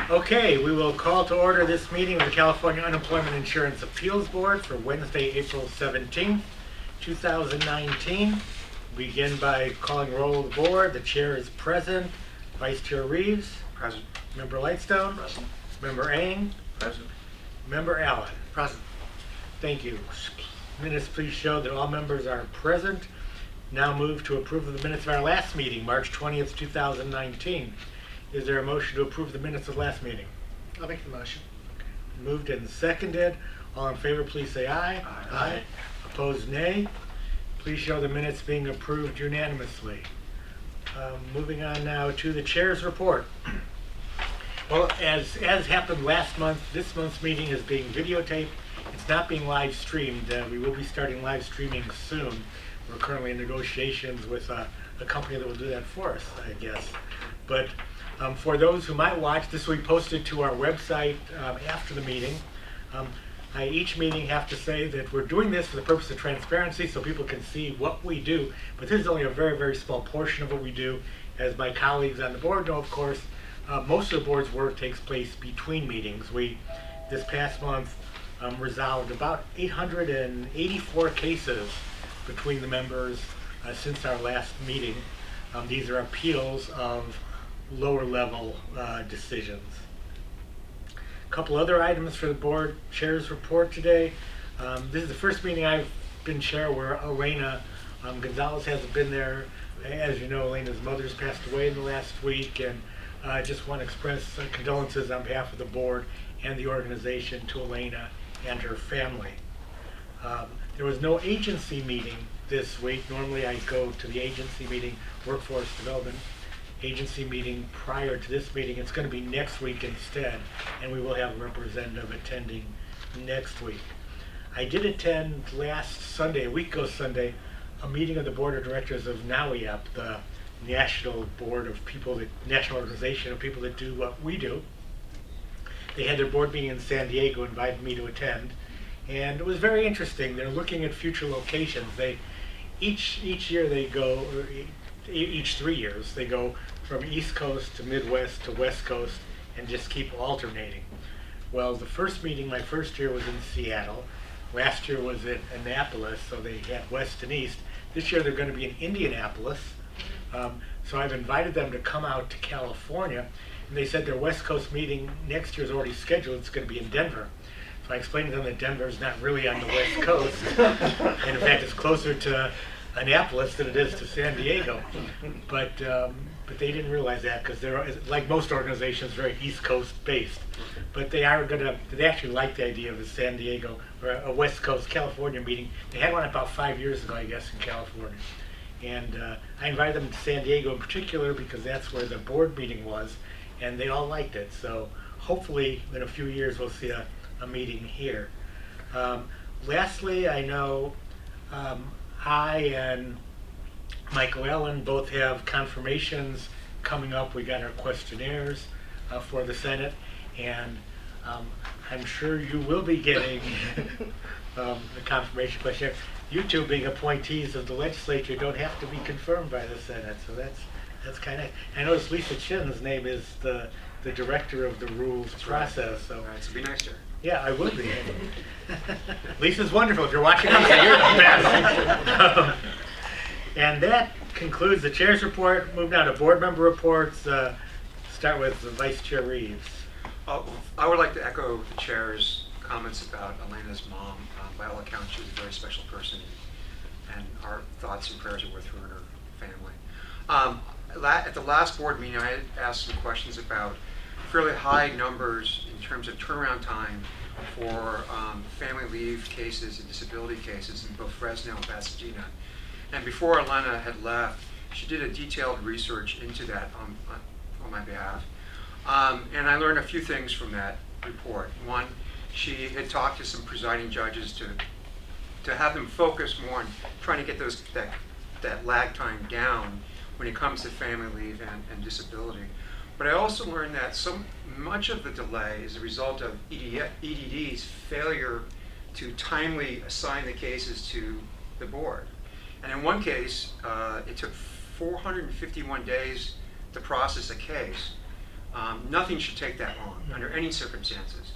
Okay, we will call to order this meeting of the California Unemployment Insurance Appeals Board for Wednesday, April 17th, 2019. Begin by calling roll of the board. The chair is present. Vice Chair Reeves. Present. Member Lightstone. Present. Member Eng. Present. Member Allen. Present. Thank you. Minutes please show that all members are present. Now move to approve of the minutes of our last meeting, March 20th, 2019. Is there a motion to approve the minutes of last meeting? I'll make the motion. Moved and seconded. All in favor, please say aye. Aye. Opposed, nay. Please show the minutes being approved unanimously. Moving on now to the chair's report. Well, as happened last month, this month's meeting is being videotaped. It's not being live streamed. We will be starting live streaming soon. We're currently in negotiations with a company that will do that for us, I guess. But for those who might watch, this will be posted to our website after the meeting. I each meeting have to say that we're doing this for the purpose of transparency so people can see what we do, but this is only a very, very small portion of what we do. As my colleagues on the board know, of course, most of the board's work takes place between meetings. We, this past month, resolved about 884 cases between the members since our last meeting. These are appeals of lower level decisions. A couple other items for the board chair's report today. This is the first meeting I've been chair where Elena Gonzalez hasn't been there. As you know, Elena's mother's passed away in the last week, and I just want to express condolences on behalf of the board and the organization to Elena and her family. There was no agency meeting this week. Normally I go to the agency meeting, workforce development agency meeting prior to this meeting. It's going to be next week instead, and we will have a representative attending next week. I did attend last Sunday, a week ago Sunday, a meeting of the board of directors of CUIAB, the national board of people, the national organization of people that do what we do. They had their board meeting in San Diego, invited me to attend, and it was very interesting. They're looking at future locations. They each year they go, or each 3 years, they go from East Coast to Midwest to West Coast and just keep alternating. Well, the first meeting, my first year, was in Seattle. Last year was in Annapolis, so they had West and East. This year they're going to be in Indianapolis. So I've invited them to come out to California, and they said their West Coast meeting next year is already scheduled. It's going to be in Denver. So I explained to them that Denver is not really on the West Coast, and in fact it's closer to Annapolis than it is to San Diego. But they didn't realize that because they're, like most organizations, very East Coast based. But they actually like the idea of a San Diego or a West Coast California meeting. They had one about 5 years ago, I guess, in California. And I invited them to San Diego in particular because that's where the board meeting was, and they all liked it. So hopefully in a few years we'll see a meeting here. Lastly, I know I and Michael Allen both have confirmations coming up. We got our questionnaires for the Senate, and I'm sure you will be getting a confirmation questionnaire. You two, being appointees of the legislature, don't have to be confirmed by the Senate, so that's kind of. I noticed Lisa Chin's name is the director of the rules process. So. All right, so be nice to her. Yeah, I will be. Lisa's wonderful. If you're watching Lisa, you're the best. And that concludes the chair's report. Move now to board member reports. Start with Vice Chair Reeves. I would like to echo the chair's comments about Elena's mom. By all accounts, she was a very special person, and our thoughts and prayers are with her and her family. At the last board meeting, I had asked some questions about fairly high numbers in terms of turnaround time for family leave cases and disability cases in both Fresno and Pasadena. And before Elena had left, she did a detailed research into that on my behalf. And I learned a few things from that report. One, she had talked to some presiding judges to have them focus more on trying to get that lag time down when it comes to family leave and disability. But I also learned that much of the delay is a result of EDD's failure to timely assign the cases to the board. And in one case, it took 451 days to process a case. Nothing should take that long under any circumstances.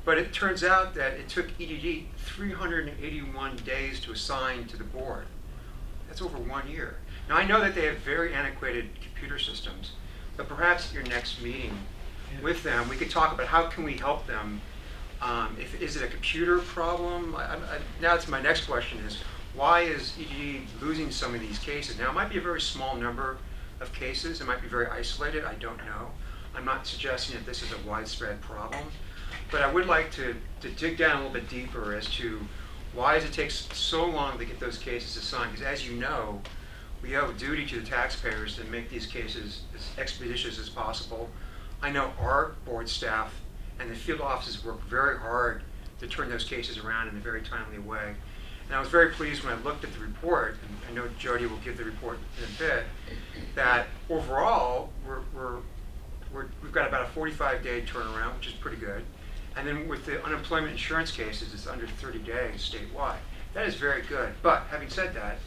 But it turns out that it took EDD 381 days to assign to the board. That's over 1 year. Now I know that they have very antiquated computer systems, but perhaps at your next meeting with them, we could talk about how can we help them. Is it a computer problem? Now it's my next question is, why is EDD losing some of these cases? Now it might be a very small number of cases. It might be very isolated. I don't know. I'm not suggesting that this is a widespread problem, but I would like to dig down a little bit deeper as to why does it take so long to get those cases assigned? Because as you know, we have a duty to the taxpayers to make these cases as expeditious as possible. I know our board staff and the field offices work very hard to turn those cases around in a very timely way. And I was very pleased when I looked at the report, and I know Jody will give the report in a bit, that overall we've got about a 45-day turnaround, which is pretty good. And then with the unemployment insurance cases, it's under 30 days statewide. That is very good. But having said that,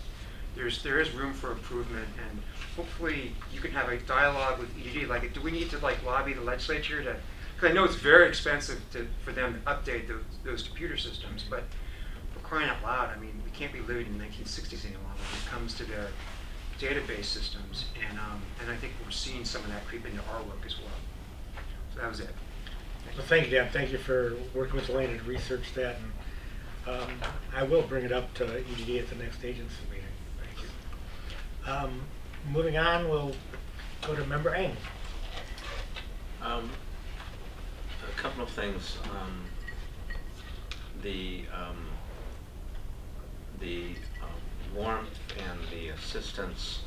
there is room for improvement, and hopefully you can have a dialogue with EDD. Like, do we need to lobby the legislature to? Because I know it's very expensive for them to update those computer systems, but for crying out loud, I mean, we can't be living in the 1960s any longer when it comes to their database systems, and I think we're seeing some of that creep into our work as well. So that was it. Well, thank you, Dan. Thank you for working with Elena to research that, and I will bring it up to EDD at the next agency meeting. Thank you. Moving on, we'll go to Member Eng. A couple of things. The warmth and the assistance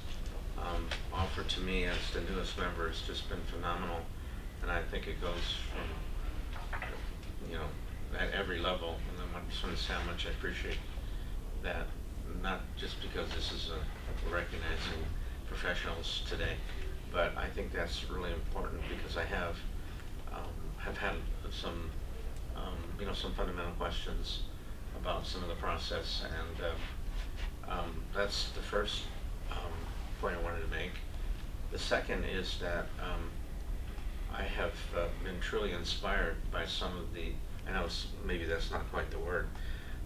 offered to me as the newest member has just been phenomenal, and I think it goes from, at every level, and I just want to say how much I appreciate that, not just because this is recognizing professionals today, but I think that's really important because I have had some some fundamental questions about some of the process, and that's the first point I wanted to make. The second is that I have been truly inspired by some of the, I know maybe that's not quite the word,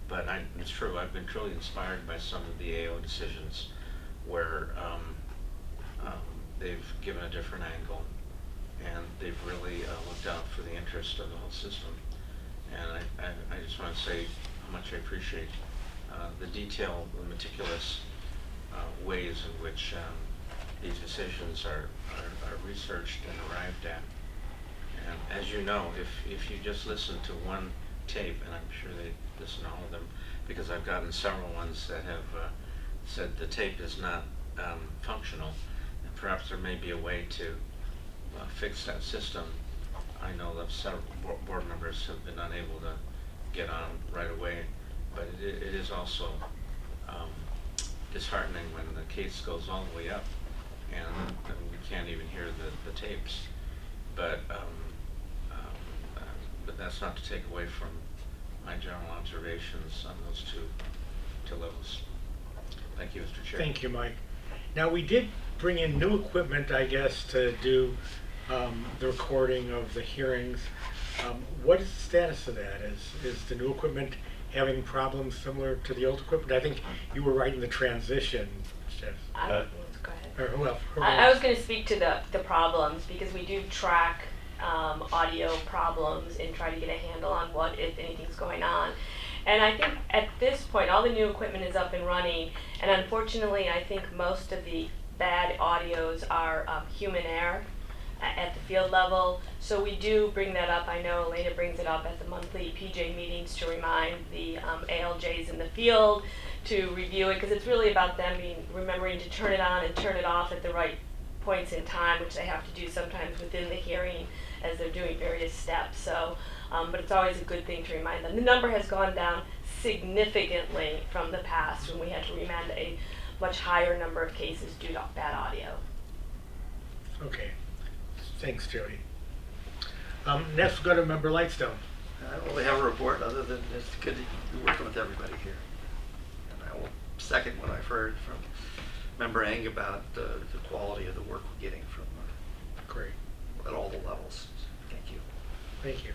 but it's true, I've been truly inspired by some of the AO decisions where they've given a different angle, and they've really looked out for the interest of the whole system. And I just want to say how much I appreciate the detailed, the meticulous ways in which these decisions are researched and arrived at. And as you know, if you just listen to one tape, and I'm sure they listen to all of them, because I've gotten several ones that have said the tape is not functional, and perhaps there may be a way to fix that system. I know that several board members have been unable to get on right away, but it is also disheartening when the case goes all the way up and we can't even hear the tapes. But that's not to take away from my general observations on those two levels. Thank you, Mr. Chair. Thank you, Mike. Now, we did bring in new equipment, I guess, to do the recording of the hearings. What is the status of that? Is the new equipment having problems similar to the old equipment? I think you were right in the transition, Jeff. Go ahead. Or who else? I was going to speak to the problems, because we do track audio problems and try to get a handle on what, if anything's going on. And I think at this point, all the new equipment is up and running, and unfortunately, I think most of the bad audios are human error at the field level. So we do bring that up. I know Elena brings it up at the monthly PJ meetings to remind the ALJs in the field to review it, because it's really about them remembering to turn it on and turn it off at the right points in time, which they have to do sometimes within the hearing as they're doing various steps. So, but it's always a good thing to remind them. The number has gone down significantly from the past when we had to remand a much higher number of cases due to bad audio. Okay. Thanks, Jody. Next, we'll go to Member Lightstone. I don't really have a report other than it's good to be working with everybody here. And I will second what I've heard from Member Eng about the quality of the work we're getting from Great. at all the levels. Thank you. Thank you.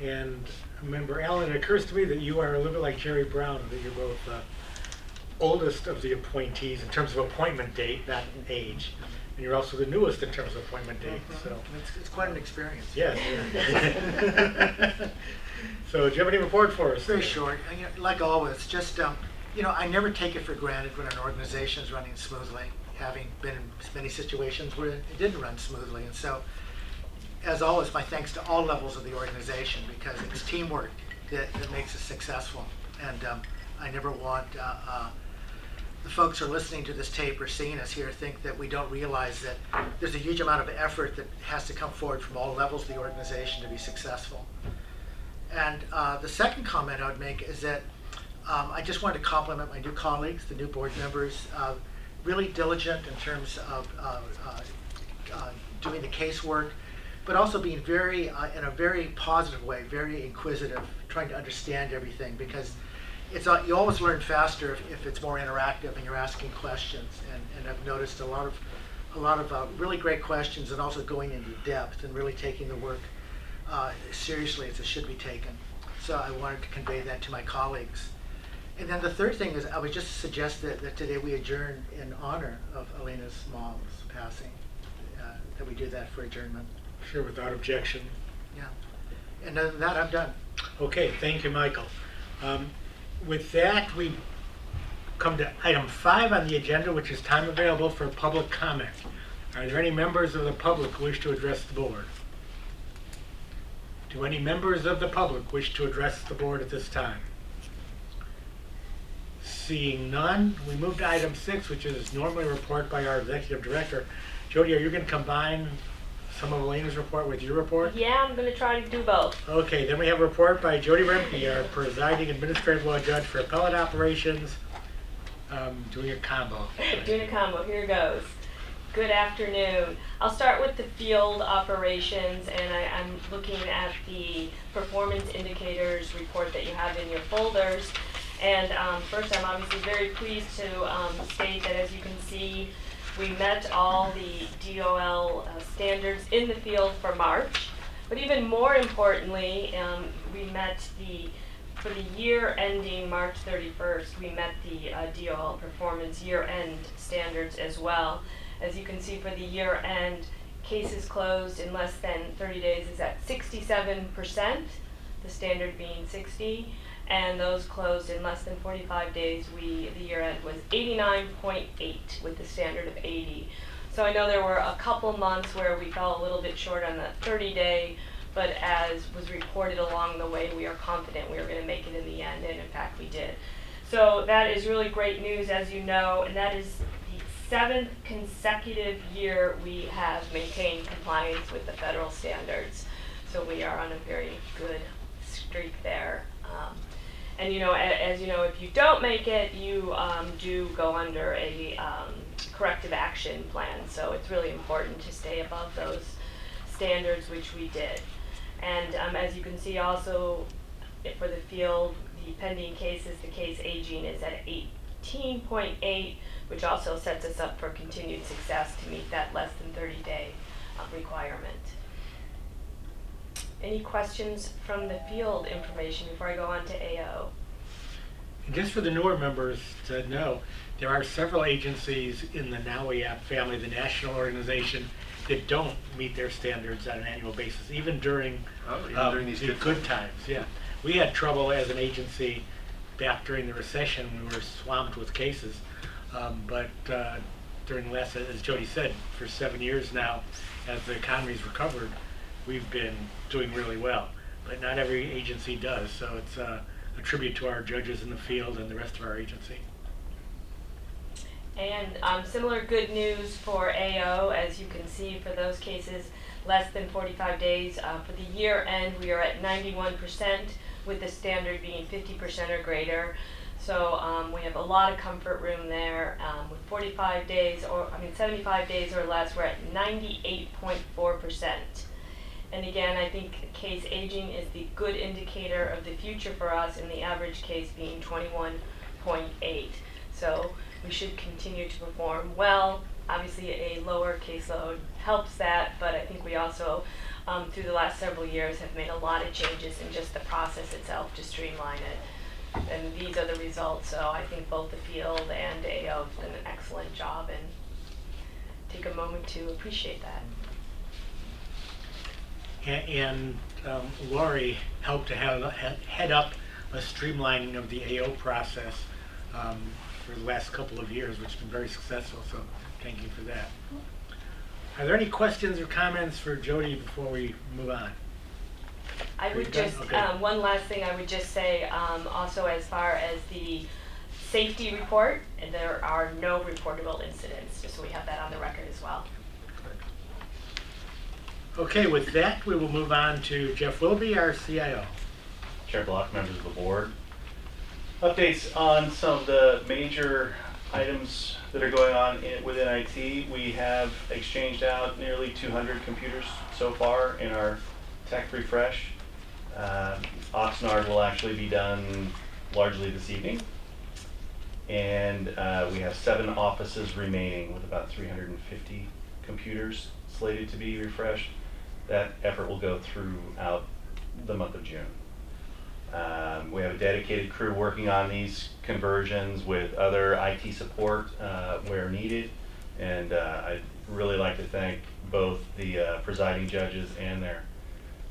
And Member Allen, it occurs to me that you are a little bit like Jerry Brown, that you're both oldest of the appointees in terms of appointment date, not age. And you're also the newest in terms of appointment date, so. It's quite an experience. Yes. So do you have any report for us? It's very short. You know, like always, just, I never take it for granted when an organization is running smoothly, having been in many situations where it didn't run smoothly. And so, as always, my thanks to all levels of the organization, because it's teamwork that makes us successful. And I never want the folks who are listening to this tape or seeing us here think that we don't realize that there's a huge amount of effort that has to come forward from all levels of the organization to be successful. And the second comment I would make is that I just wanted to compliment my new colleagues, the new board members, really diligent in terms of doing the casework, but also being very, in a very positive way, very inquisitive, trying to understand everything, because you always learn faster if it's more interactive and you're asking questions. And I've noticed a lot of really great questions, and also going into depth and really taking the work seriously as it should be taken. So I wanted to convey that to my colleagues. And then the third thing is I would just suggest that today we adjourn in honor of Elena's mom's passing, that we do that for adjournment. Sure, without objection. Yeah. And other than that, I'm done. Okay, thank you, Michael. With that, we come to item 5 on the agenda, which is time available for public comment. Are there any members of the public who wish to address the board? Do any members of the public wish to address the board at this time? Seeing none, we move to item 6, which is normally a report by our executive director. Jody, are you going to combine some of Elena's report with your report? Yeah, I'm going to try to do both. Okay, then we have a report by Jody Remke, our presiding administrative law judge for appellate operations, doing a combo. Doing a combo, here goes. Good afternoon. I'll start with the field operations, and I'm looking at the performance indicators report that you have in your folders. And first, I'm obviously very pleased to state that, as you can see, we met all the DOL standards in the field for March. But even more importantly, we met for the year ending March 31st, we met the DOL performance year-end standards as well. As you can see, for the year-end, cases closed in less than 30 days is at 67%, the standard being 60, and those closed in less than 45 days, the year-end was 89.8 with the standard of 80. So I know there were a couple months where we fell a little bit short on the 30-day, but as was reported along the way, we are confident we were going to make it in the end, and in fact we did. So that is really great news, as you know, and that is the 7th consecutive year we have maintained compliance with the federal standards. So we are on a very good streak there. And as you know, if you don't make it, you do go under a corrective action plan. So it's really important to stay above those standards, which we did. And as you can see also for the field, the pending cases, the case aging is at 18.8, which also sets us up for continued success to meet that less than 30-day requirement. Any questions from the field information before I go on to AO? And just for the newer members to know, there are several agencies in the CUIAB family, the national organization, that don't meet their standards on an annual basis, even during, during these the good times. Yeah, we had trouble as an agency back during the recession. We were swamped with cases, but during the last, as Jody said, for 7 years now, as the economy's recovered, we've been doing really well. But not every agency does, so it's a tribute to our judges in the field and the rest of our agency. And similar good news for AO, as you can see, for those cases less than 45 days. For the year end, we are at 91%, with the standard being 50% or greater. So we have a lot of comfort room there. With 75 days, 75 days or less, we're at 98.4%. And again, I think case aging is the good indicator of the future for us, and the average case being 21.8. So we should continue to perform well obviously a lower caseload helps that, but I think we also, through the last several years, have made a lot of changes in just the process itself to streamline it. And these are the results, so I think both the field and AO have done an excellent job, and take a moment to appreciate that. And Lori helped to head up a streamlining of the AO process for the last couple of years, which has been very successful, so thank you for that. Are there any questions or comments for Jody before we move on? I Are you would done? just, Okay. one last thing I would just say, also as far as the safety report, and there are no reportable incidents, just so we have that on the record as well. Okay, with that, we will move on to Jeff Wilby, our CIO. Chair Block, members of the board. Updates on some of the major items that are going on within IT. We have exchanged out nearly 200 computers so far in our tech refresh. Oxnard will actually be done largely this evening. And we have 7 offices remaining with about 350 computers slated to be refreshed. That effort will go throughout the month of June. We have a dedicated crew working on these conversions with other IT support where needed. And I'd really like to thank both the presiding judges and their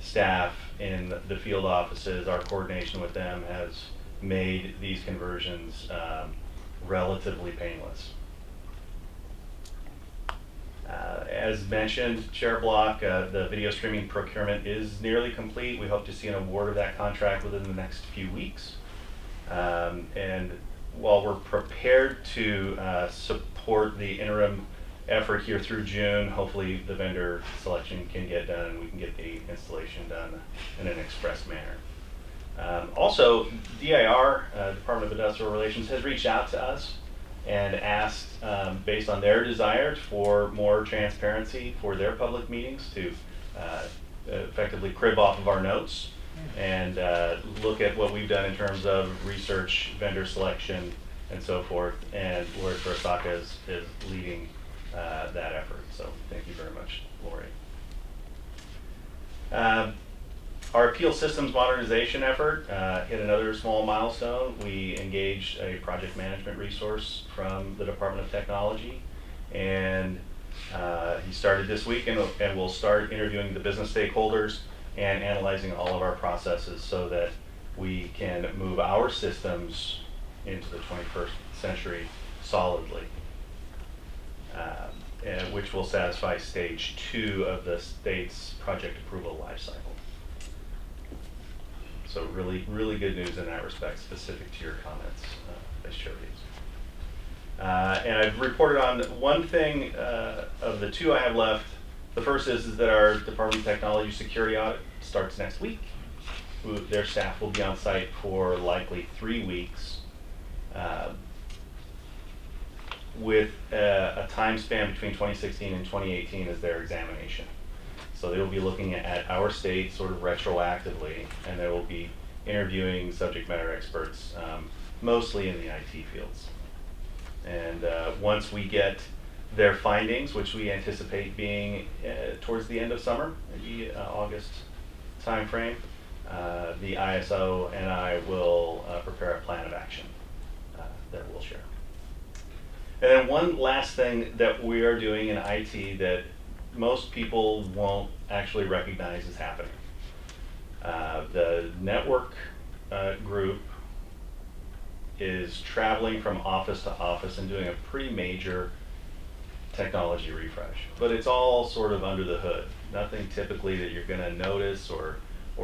staff in the field offices. Our coordination with them has made these conversions relatively painless. As mentioned, Chair Block, the video streaming procurement is nearly complete. We hope to see an award of that contract within the next few weeks. And while we're prepared to support the interim effort here through June, hopefully the vendor selection can get done and we can get the installation done in an express manner. Also, DIR, Department of Industrial Relations, has reached out to us and asked, based on their desire for more transparency for their public meetings, to effectively crib off of our notes and look at what we've done in terms of research, vendor selection, and so forth, and where Osaka is leading that effort. So thank you very much, Lori. Our appeal systems modernization effort hit another small milestone. We engaged a project management resource from the Department of Technology, and he started this week, and we'll start interviewing the business stakeholders and analyzing all of our processes so that we can move our systems into the 21st century solidly, which will satisfy stage 2 of the state's project approval lifecycle. So really, really good news in that respect, specific to your comments, Vice Chair Reeves. And I've reported on one thing of the 2 I have left. The first is that our Department of Technology security audit starts next week. Their staff will be on site for likely 3 weeks, with a time span between 2016 and 2018 as their examination. So they will be looking at our state sort of retroactively, and they will be interviewing subject matter experts, mostly in the IT fields. And once we get their findings, which we anticipate being towards the end of summer, maybe August timeframe, the ISO and I will prepare a plan of action that we'll share. And then one last thing that we are doing in IT that most people won't actually recognize is happening. The network group is traveling from office to office and doing a pretty major technology refresh. But it's all sort of under the hood. Nothing typically that you're going to notice or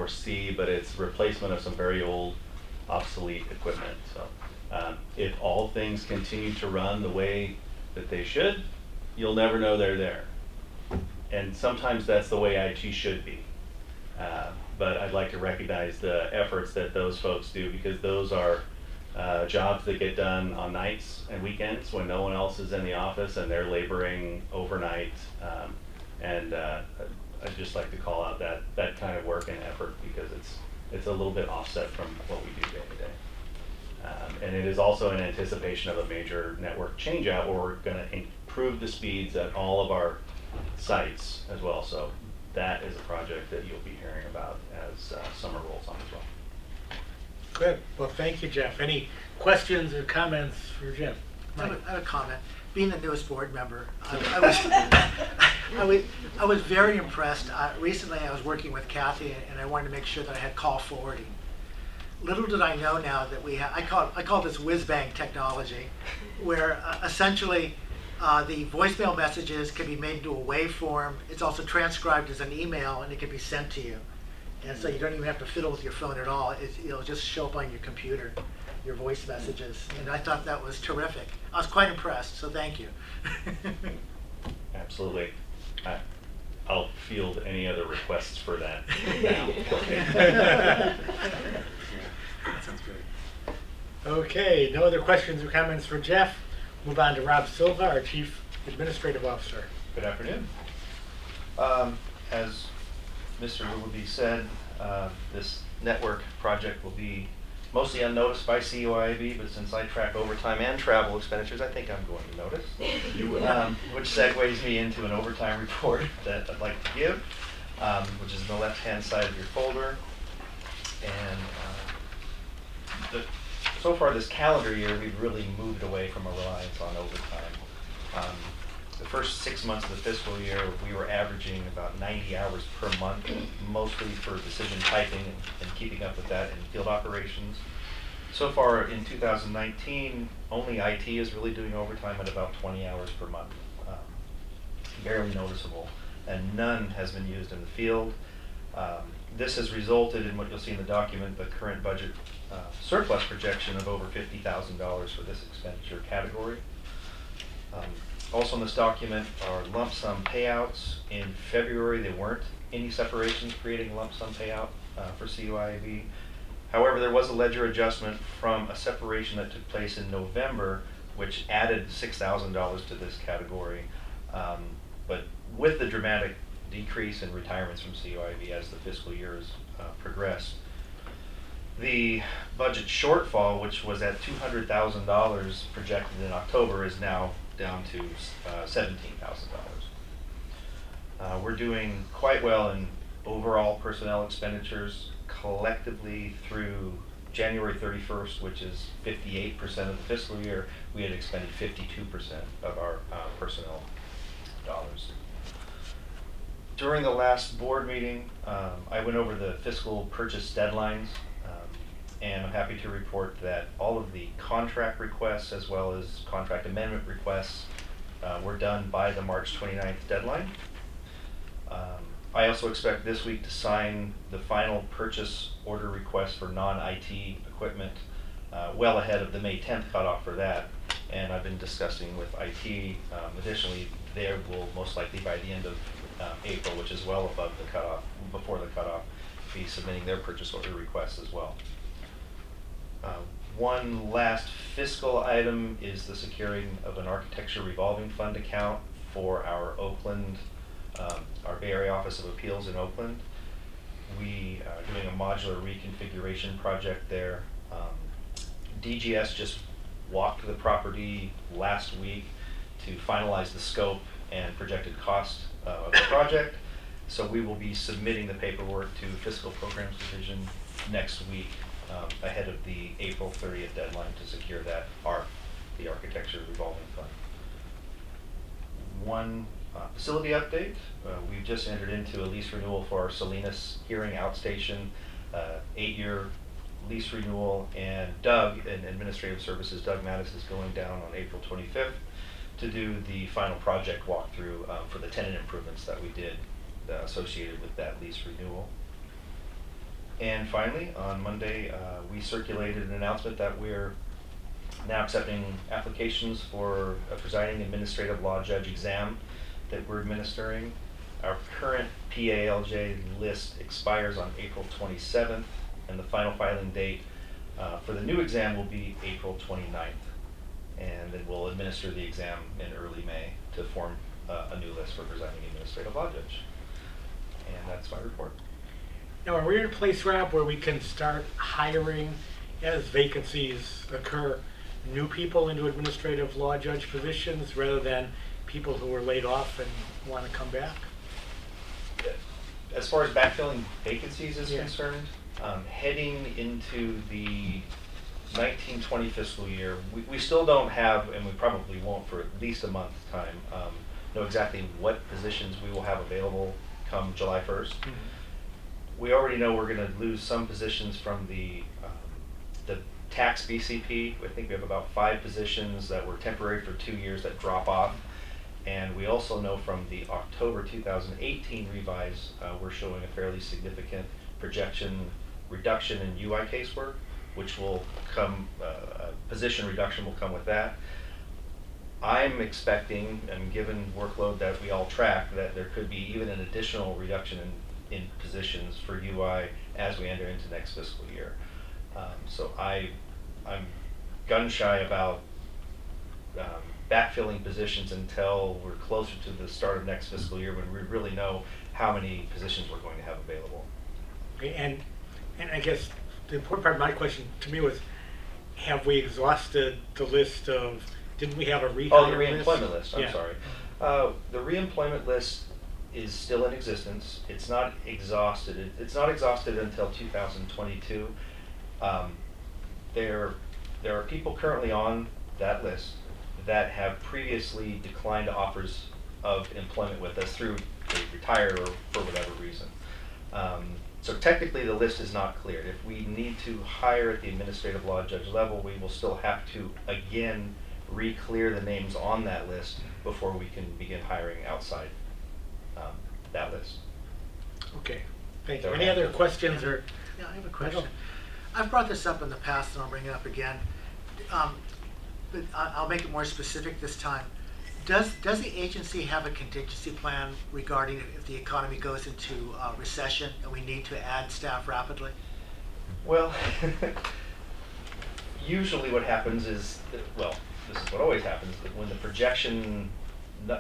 see, but it's replacement of some very old, obsolete equipment. So if all things continue to run the way that they should, you'll never know they're there. And sometimes that's the way IT should be. But I'd like to recognize the efforts that those folks do, because those are jobs that get done on nights and weekends when no one else is in the office and they're laboring overnight. And I'd just like to call out that kind of work and effort, because it's a little bit offset from what we do day to day. And it is also in anticipation of a major network change out where we're going to improve the speeds at all of our sites as well. So that is a project that you'll be hearing about as summer rolls on as well. Good. Well, thank you, Jeff. Any questions or comments for Jeff? I Mike? have a comment. Being the newest board member, I was very impressed. Recently, I was working with Kathy, and I wanted to make sure that I had call forwarding. Little did I know now that we have. I call this whiz bang technology, where essentially the voicemail messages can be made into a waveform. It's also transcribed as an email, and it can be sent to you. And so you don't even have to fiddle with your phone at all. It'll just show up on your computer, your voice messages. And I thought that was terrific. I was quite impressed, so thank you. Absolutely. I'll field any other requests for that now. That sounds good. Okay, no other questions or comments for Jeff. Move on to Rob Silva, our Chief Administrative Officer. Good afternoon. As Mr. Willoughby said, this network project will be mostly unnoticed by CUIAB, but since I track overtime and travel expenditures, I think I'm going to notice. You will. Which segues me into an overtime report that I'd like to give, which is on the left-hand side of your folder. And so far this calendar year, we've really moved away from a reliance on overtime. The first 6 months of the fiscal year, we were averaging about 90 hours per month, mostly for decision typing and keeping up with that in field operations. So far in 2019, only IT is really doing overtime at about 20 hours per month. Barely noticeable, and none has been used in the field. This has resulted in what you'll see in the document, the current budget surplus projection of over $50,000 for this expenditure category. Also in this document are lump sum payouts. In February, there weren't any separations creating lump sum payout for CUIAB. However, there was a ledger adjustment from a separation that took place in November, which added $6,000 to this category. But with the dramatic decrease in retirements from CUIAB as the fiscal year has progressed, the budget shortfall, which was at $200,000 projected in October, is now down to $17,000. We're doing quite well in overall personnel expenditures. Collectively through January 31st, which is 58% of the fiscal year, we had expended 52% of our personnel dollars. During the last board meeting, I went over the fiscal purchase deadlines, and I'm happy to report that all of the contract requests as well as contract amendment requests were done by the March 29th deadline. I also expect this week to sign the final purchase order request for non-IT equipment well ahead of the May 10th cutoff for that. And I've been discussing with IT. Additionally, they will most likely by the end of April, which is well above the cutoff, before the cutoff, be submitting their purchase order requests as well. One last fiscal item is the securing of an architecture revolving fund account for our Oakland, our Bay Area Office of Appeals in Oakland. We are doing a modular reconfiguration project there. DGS just walked the property last week to finalize the scope and projected cost of the project. So we will be submitting the paperwork to the Fiscal Programs Division next week ahead of the April 30th deadline to secure that ARF, the Architecture Revolving Fund. One facility update. We've just entered into a lease renewal for our Salinas Hearing Outstation, 8-year lease renewal, and Doug in Administrative Services, Doug Mattis, is going down on April 25th to do the final project walkthrough for the tenant improvements that we did associated with that lease renewal. And finally, on Monday, we circulated an announcement that we're now accepting applications for a presiding administrative law judge exam that we're administering. Our current PALJ list expires on April 27th, and the final filing date for the new exam will be April 29th. And then we'll administer the exam in early May to form a new list for presiding administrative law judge. And that's my report. Now, are we in a place, Rob, where we can start hiring as vacancies occur, new people into administrative law judge positions rather than people who were laid off and want to come back? As far as backfilling vacancies is Yeah. concerned, heading into the 1920 fiscal year, we still don't have, and we probably won't for at least a month's time, know exactly what positions we will have available come July 1st. We already know we're going to lose some positions from the tax BCP. I think we have about 5 positions that were temporary for 2 years that drop off. And we also know from the October 2018 revise, we're showing a fairly significant projection reduction in UI casework, which will come, position reduction will come with that. I'm expecting, and given workload that we all track, that there could be even an additional reduction in positions for UI as we enter into next fiscal year. So I'm gun shy about backfilling positions until we're closer to the start of next fiscal year when we really know how many positions we're going to have available. Okay, and I guess the important part of my question to me was, have we exhausted the list of, didn't we have a rehire Oh, the list? reemployment list, I'm Yeah. sorry. The reemployment list is still in existence. It's not exhausted. It's not exhausted until 2022. There are people currently on that list that have previously declined offers of employment with us through they retired or for whatever reason. So technically the list is not cleared. If we need to hire at the administrative law judge level, we will still have to again re-clear the names on that list before we can begin hiring outside that list. Okay, thank you. So Any other questions or? Yeah, I have a question. I've brought this up in the past and I'll bring it up again. But I'll make it more specific this time. Does the agency have a contingency plan regarding if the economy goes into recession and we need to add staff rapidly? Well, usually what happens is, well, this is what always happens, that when the projection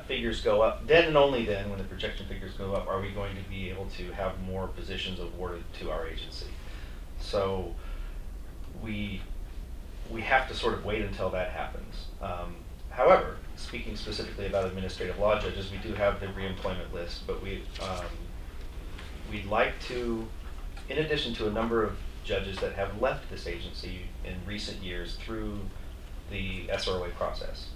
figures go up, then and only then, when the projection figures go up, are we going to be able to have more positions awarded to our agency. So we have to sort of wait until that happens. However, speaking specifically about administrative law judges, we do have the reemployment list, but we'd like to, in addition to a number of judges that have left this agency in recent years through the SROA process,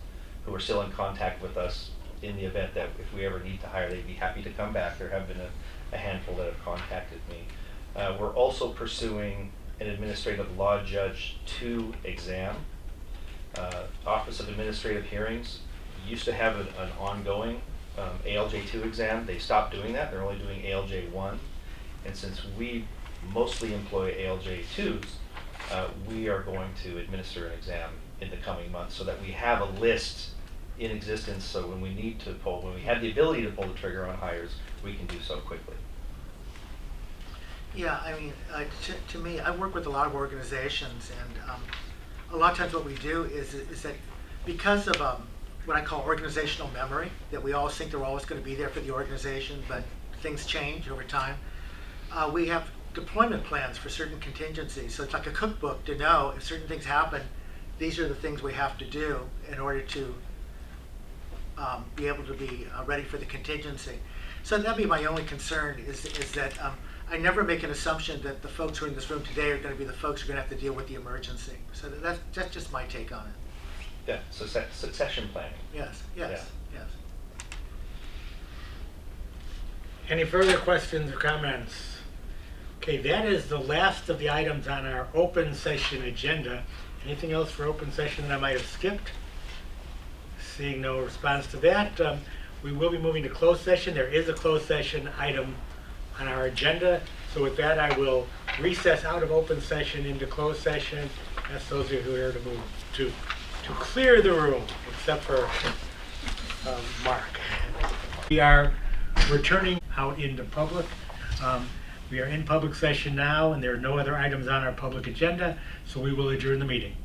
who are still in contact with us in the event that if we ever need to hire, they'd be happy to come back. There have been a handful that have contacted me. We're also pursuing an Administrative Law Judge 2 exam. Office of Administrative Hearings used to have an ongoing ALJ 2 exam. They stopped doing that. They're only doing ALJ 1. And since we mostly employ ALJ 2s, we are going to administer an exam in the coming months so that we have a list in existence, so when we need to pull, when we have the ability to pull the trigger on hires, we can do so quickly. Yeah, I mean, to me, I work with a lot of organizations, and a lot of times what we do is that because of what I call organizational memory, that we always think they're always going to be there for the organization, but things change over time. We have deployment plans for certain contingencies, so it's like a cookbook to know if certain things happen, these are the things we have to do in order to be able to be ready for the contingency. So that'd be my only concern is that I never make an assumption that the folks who are in this room today are going to be the folks who are going to have to deal with the emergency. So that's just my take on it. Yeah, so succession planning. Yes. Any further questions or comments? Okay, that is the last of the items on our open session agenda. Anything else for open session that I might have skipped? Seeing no response to that, we will be moving to closed session. There is a closed session item on our agenda. So with that, I will recess out of open session into closed session. Ask those of you who are here to move to clear the room, except for Mark. We are returning out into public. We are in public session now, and there are no other items on our public agenda, so we will adjourn the meeting.